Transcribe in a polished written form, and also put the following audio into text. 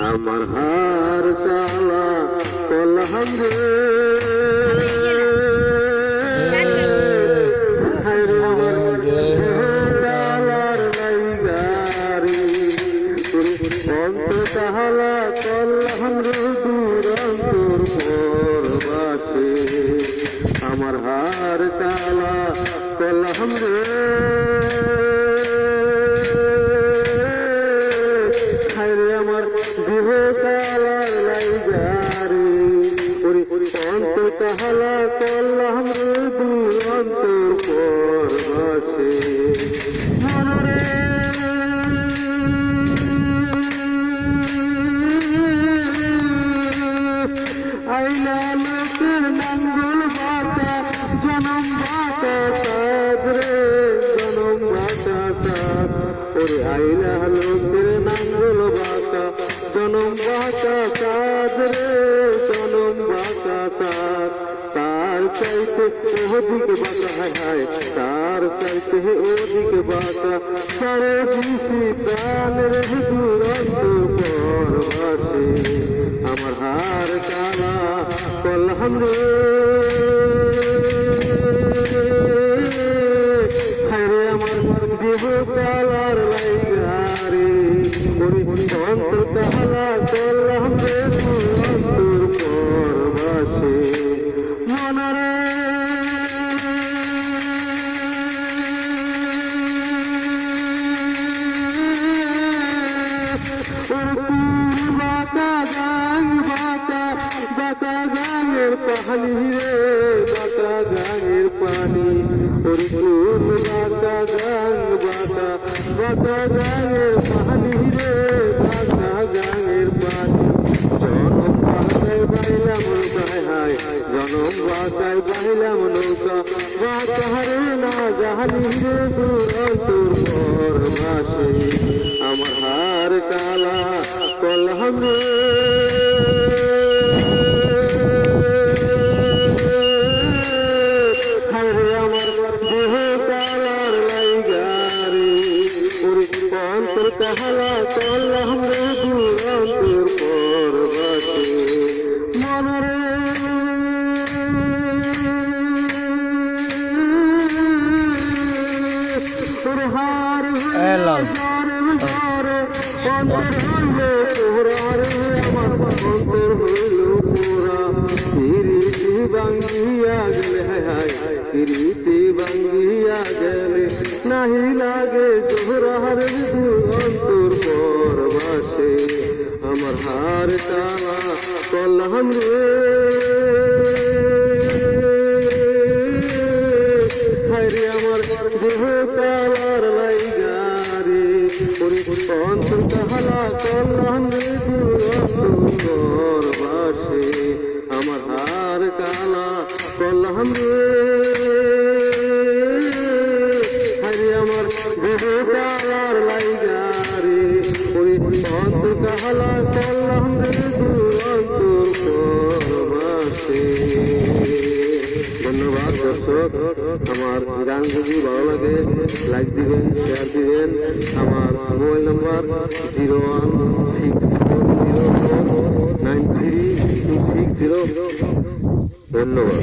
আমার হার কালা কলহম রে কালার লাইগারি অন্তহালা কলহম রে দূরন্তর পরবাসে আমার হার কালা কলহম রে কালার লাইগারি অন্তহালা কলহম রে দূরন্তর পরবাসে মনরে আইলা লোকের নাঙ্গল বাতা জনম বাতা সাদ রে জনম বাতা সাদ ওরে আইলা লোকের নাঙ্গল বাতা জনম বাতা সাদ রে জনম বাতা সাদ তার চাইতে ওদিকে বাতা হায় হায় তার চাইতে ওদিকে বাতা সারে দিছি প্রাণ রে দুরন্ত পরবাসে আমার হার কালা কলহম রে হায়রে আমার দেহ কালার লাইগারে অন্তহালা কলহম রে দুরন্তর পরবাসে মনরে পানি রে বাতা গাঙের পানি পরিপূর্ণ বাতা গাং বাতা বাতা গাঙের পানি রে বাতা গাঙের পানি জনম বাতায় বাইলাম নৌকায় হায় জনম বাতায় বাইলাম নৌকা বাতাহারে না জাহানি রে দুরন্তর পরবাসে আমার হার কালা কলহম রে অন্তহালা কলহম রে দুরন্তর পরবাসে মনরে হার অন্তর হইল পোহরা রে আমার অন্তর হইল পোহরা প্রীতি ভাঙ্গিয়া গেলে হায় হায় প্রীতি ভাঙ্গিয়া গেলে নাহি লাগে জোহরার দুরন্তর পরবাসে আমার হার কালা কলহম রে হায়রে আমার দেহ কালার লাইগারে অন্তহালা কলহম রে দুরন্তর পরবাসে আমার হার কালা কলহম রে হায়রে আমার দেহ কালার লাইগারে অন্তহালা কলহম রে দুরন্তর পরবাসে ধন্যবাদ দর্শক আমার গান যদি ভালো লাগে লাইক দিবেন শেয়ার দিবেন আমার মোবাইল নাম্বার 01640933260 ধন্যবাদ।